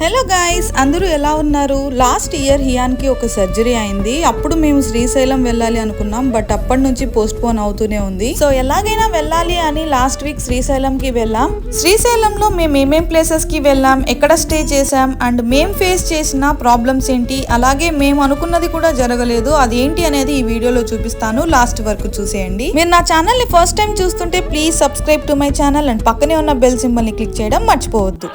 Hello guys, అందరూ ఎలా ఉన్నారు? లాస్ట్ ఇయర్ హియాన్కి ఒక సర్జరీ అయింది. అప్పుడు మేము శ్రీశైలం వెళ్ళాలి అనుకున్నాం, బట్ అప్పటి నుంచి పోస్ట్ పోన్ అవుతూనే ఉంది. సో ఎలాగైనా వెళ్ళాలి అని లాస్ట్ వీక్ శ్రీశైలంకి వెళ్ళాం. శ్రీశైలంలో మేము ఏమేం ప్లేసెస్ కి వెళ్ళాం, ఎక్కడ స్టే చేసాం అండ్ మేం ఫేస్ చేసిన ప్రాబ్లమ్స్ ఏంటి, అలాగే మేము అనుకున్నది కూడా జరగలేదు, అది ఏంటి అనేది ఈ వీడియోలో చూపిస్తాను. లాస్ట్ వరకు చూసేయండి. మీరు నా ఛానల్ ని ఫస్ట్ టైం చూస్తుంటే please subscribe to my channel and పక్కనే ఉన్న బెల్ సింబల్ ని క్లిక్ చేయడం మర్చిపోవద్దు.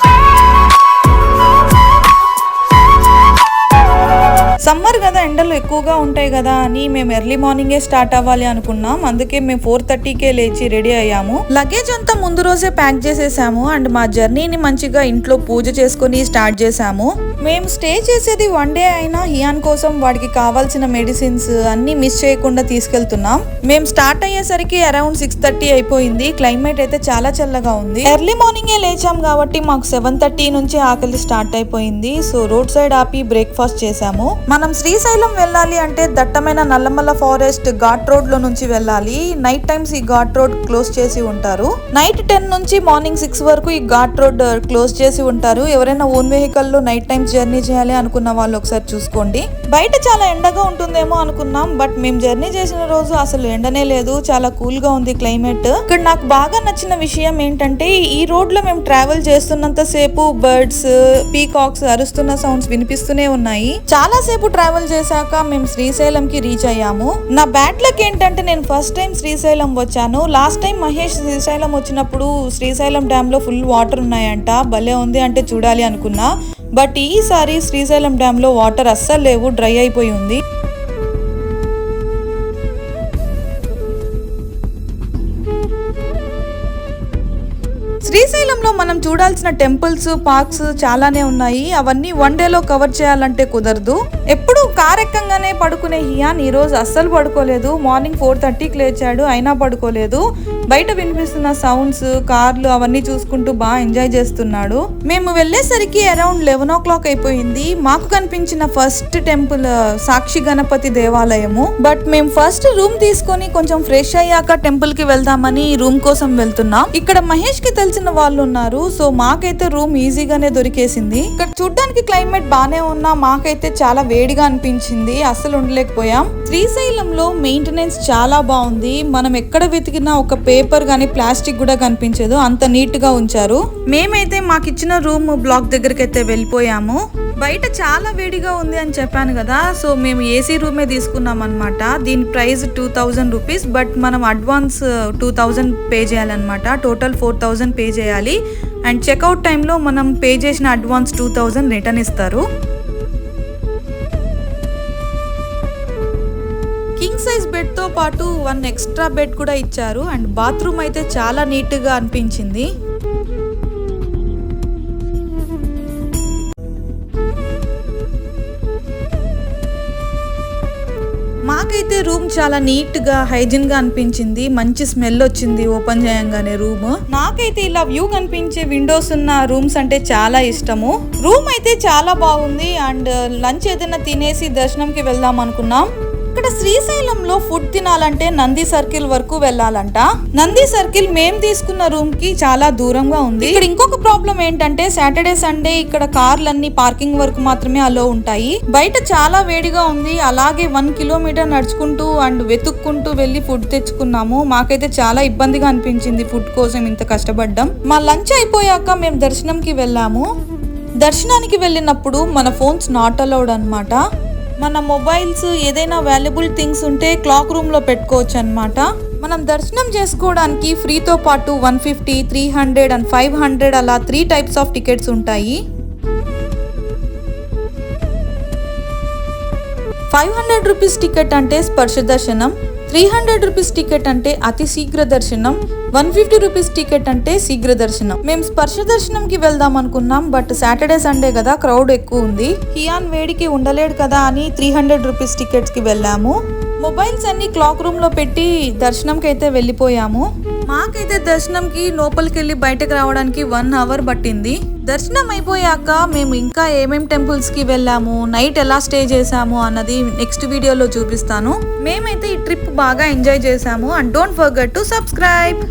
సమ్మర్ కదా, ఎండలు ఎక్కువగా ఉంటాయి కదా అని మేము ఎర్లీ మార్నింగే స్టార్ట్ అవ్వాలి అనుకున్నాం. అందుకే మేము 4:30కే లేచి రెడీ అయ్యాము. లగేజ్ అంతా ముందు రోజే ప్యాక్ చేసేసాము అండ్ మా జర్నీని మంచిగా ఇంట్లో పూజ చేసుకుని స్టార్ట్ చేసాము. మేము స్టే చేసేది 1 డే అయినా హియాన్ కోసం వాడికి కావాల్సిన మెడిసిన్స్ అన్ని మిస్ చేయకుండా తీసుకెళ్తున్నాం. మేము స్టార్ట్ అయ్యేసరికి అరౌండ్ 6:30 అయిపోయింది. క్లైమేట్ అయితే చాలా చల్లగా ఉంది. ఎర్లీ మార్నింగే లేచాం కాబట్టి మాకు 7:30 నుంచి ఆకలి స్టార్ట్ అయిపోయింది. సో రోడ్ సైడ్ ఆపి బ్రేక్ఫాస్ట్ చేసాము. మనం శ్రీశైలం వెళ్ళాలి అంటే దట్టమైన నల్లమల్ల ఫారెస్ట్ ఘాట్ రోడ్ లో నుంచి వెళ్ళాలి. నైట్ టైమ్స్ ఈ ఘాట్ రోడ్ క్లోజ్ చేసి ఉంటారు. నైట్ 10 నుంచి మార్నింగ్ 6 వరకు ఈ ఘాట్ రోడ్ క్లోజ్ చేసి ఉంటారు. ఎవరైనా ఓన్ వెహికల్ లో నైట్ టైమ్స్ జర్నీ చేయాలి అనుకున్న వాళ్ళు ఒకసారి చూసుకోండి. బయట చాలా ఎండగా ఉంటుందేమో అనుకున్నాం, బట్ మేము జర్నీ చేసిన రోజు అసలు ఎండనే లేదు, చాలా కూల్ గా ఉంది క్లైమేట్. ఇక్కడ నాకు బాగా నచ్చిన విషయం ఏంటంటే ఈ రోడ్ లో మేము ట్రావెల్ చేస్తున్నంత సేపు బర్డ్స్, పీకాక్స్ అరుస్తున్న సౌండ్స్ వినిపిస్తూనే ఉన్నాయి. చాలా సేపు ట్రావెల్ చేశాక మేము శ్రీశైలం కి రీచ్ అయ్యాము. నా బ్యాడ్ లక్ ఏంటంటే నేను ఫస్ట్ టైం శ్రీశైలం వచ్చాను. లాస్ట్ టైం మహేష్ శ్రీశైలం వచ్చినప్పుడు శ్రీశైలం డ్యామ్ లో ఫుల్ వాటర్ ఉన్నాయంట, భలే ఉంది అంటే చూడాలి అనుకున్నా. బట్ ఈసారి శ్రీశైలం డ్యామ్ లో వాటర్ అస్సలు లేవు, డ్రై అయిపోయి ఉంది. శ్రీశైలంలో మనం చూడాల్సిన టెంపుల్స్, పార్క్స్ చాలానే ఉన్నాయి. అవన్నీ 1 డేలో కవర్ చేయాలంటే కుదరదు. ఎప్పుడు కార్ ఎక్కంగానే పడుకునే హియాన్ ఈ రోజు అస్సలు పడుకోలేదు. మార్నింగ్ 4:30కి లేచాడు, అయినా పడుకోలేదు. బయట వినిపిస్తున్న సౌండ్స్, కార్లు అవన్నీ చూసుకుంటూ బాగా ఎంజాయ్ చేస్తున్నాడు. మేము వెళ్ళేసరికి అరౌండ్ 11 o'clock అయిపోయింది. మాకు కనిపించిన ఫస్ట్ టెంపుల్ సాక్షి గణపతి దేవాలయము. బట్ మేము ఫస్ట్ రూమ్ తీసుకొని కొంచెం ఫ్రెష్ అయ్యాక టెంపుల్ కి వెళ్దామని రూమ్ కోసం వెళ్తున్నాం. ఇక్కడ మహేష్ కి తెలిసిన వాళ్ళు ఉన్నారు, సో మాకైతే రూమ్ ఈజీగానే దొరికేసింది. ఇక్కడ చూడ్డానికి క్లైమేట్ బానే ఉన్నా మాకైతే చాలా వేడిగా అనిపించింది, అస్సలు ఉండలేకపోయాం. శ్రీశైలంలో మెయింటెనెన్స్ చాలా బాగుంది. మనం ఎక్కడ వెతికినా ఒక పేపర్ గానీ ప్లాస్టిక్ కూడా కనిపించదు, అంత నీట్ గా ఉంచారు. మేమైతే మాకిచ్చిన రూమ్ బ్లాక్ దగ్గరికి అయితే వెళ్ళిపోయాము. బయట చాలా వేడిగా ఉంది అని చెప్పాను కదా, సో మేము ఏసీ రూమే తీసుకున్నాం అనమాట. దీని ప్రైస్ 2000 రూపీస్, బట్ మనం అడ్వాన్స్ 2000 పే చేయాలన్నమాట. టోటల్ 4000 పే చేయాలి అండ్ చెక్అవుట్ టైంలో మనం పే చేసిన అడ్వాన్స్ 2000 రిటర్న్ ఇస్తారు. కింగ్ సైజ్ బెడ్ తో పాటు 1 ఎక్స్ట్రా బెడ్ కూడా ఇచ్చారు అండ్ బాత్రూమ్ అయితే చాలా నీట్ గా అనిపించింది. మాకైతే రూమ్ చాలా నీట్ గా, హైజీన్ గా అనిపించింది. మంచి స్మెల్ వచ్చింది ఓపెన్ చేయంగానే రూమ్. నాకైతే ఇలా వ్యూ కనిపించే విండోస్ ఉన్న రూమ్స్ అంటే చాలా ఇష్టము. రూమ్ అయితే చాలా బాగుంది అండ్ లంచ్ ఏదైనా తినేసి దర్శనంకి వెళ్దాం అనుకున్నాం. ఇక్కడ శ్రీశైలంలో ఫుడ్ తినాలంటే నంది సర్కిల్ వరకు వెళ్ళాలంట. నంది సర్కిల్ మేము తీసుకున్న రూమ్ కి చాలా దూరంగా ఉంది. ఇక్కడ ఇంకొక ప్రాబ్లం ఏంటంటే సాటర్డే సండే ఇక్కడ కార్లన్నీ పార్కింగ్ వరకు మాత్రమే అలో ఉంటాయి. బయట చాలా వేడిగా ఉంది, అలాగే 1 కిలోమీటర్ నడుచుకుంటూ అండ్ వెతుక్కుంటూ వెళ్ళి ఫుడ్ తెచ్చుకున్నాము. మాకైతే చాలా ఇబ్బందిగా అనిపించింది ఫుడ్ కోసం ఇంత కష్టపడ్డాం. మా లంచ్ అయిపోయాక మేము దర్శనంకి వెళ్ళాము. దర్శనానికి వెళ్ళినప్పుడు మన ఫోన్స్ నాట్ అలౌడ్ అన్నమాట. మన మొబైల్స్, ఏదైనా వాల్యుబుల్ థింగ్స్ ఉంటే క్లాక్ రూమ్ లో పెట్టుకోవచ్చు అనమాట. మనం దర్శనం చేసుకోవడానికి ఫ్రీతో పాటు 150, 300 అండ్ 500 అలా 3 టైప్స్ ఆఫ్ టికెట్స్ ఉంటాయి. 500 రూపీస్ టికెట్ అంటే స్పర్శ దర్శనం, 300 రూపీస్ టికెట్ అంటే అతి శీఘ్ర దర్శనం, 150 రూపీస్ టికెట్ అంటే శీఘ్ర దర్శనం. మేము స్పర్శ దర్శనంకి వెళ్దాం అనుకున్నాం, బట్ సాటర్డే సండే కదా క్రౌడ్ ఎక్కువ ఉంది. హియాన్ వేడికి ఉండలేడు కదా అని 300 రూపీస్ టికెట్స్ కి వెళ్ళాము. మొబైల్స్ అన్ని క్లాక్ రూమ్ లో పెట్టి దర్శనంకి అయితే వెళ్ళిపోయాము. మాకైతే దర్శనంకి లోపలికి వెళ్ళి బయటకు రావడానికి 1 hour పట్టింది. దర్శనం అయిపోయాక మేము ఇంకా ఏమేం టెంపుల్స్ కి వెళ్ళాము, నైట్ ఎలా స్టే చేసాము అన్నది నెక్స్ట్ వీడియోలో చూపిస్తాను. మేమైతే ఈ ట్రిప్ బాగా ఎంజాయ్ చేసాము and don't forget to subscribe.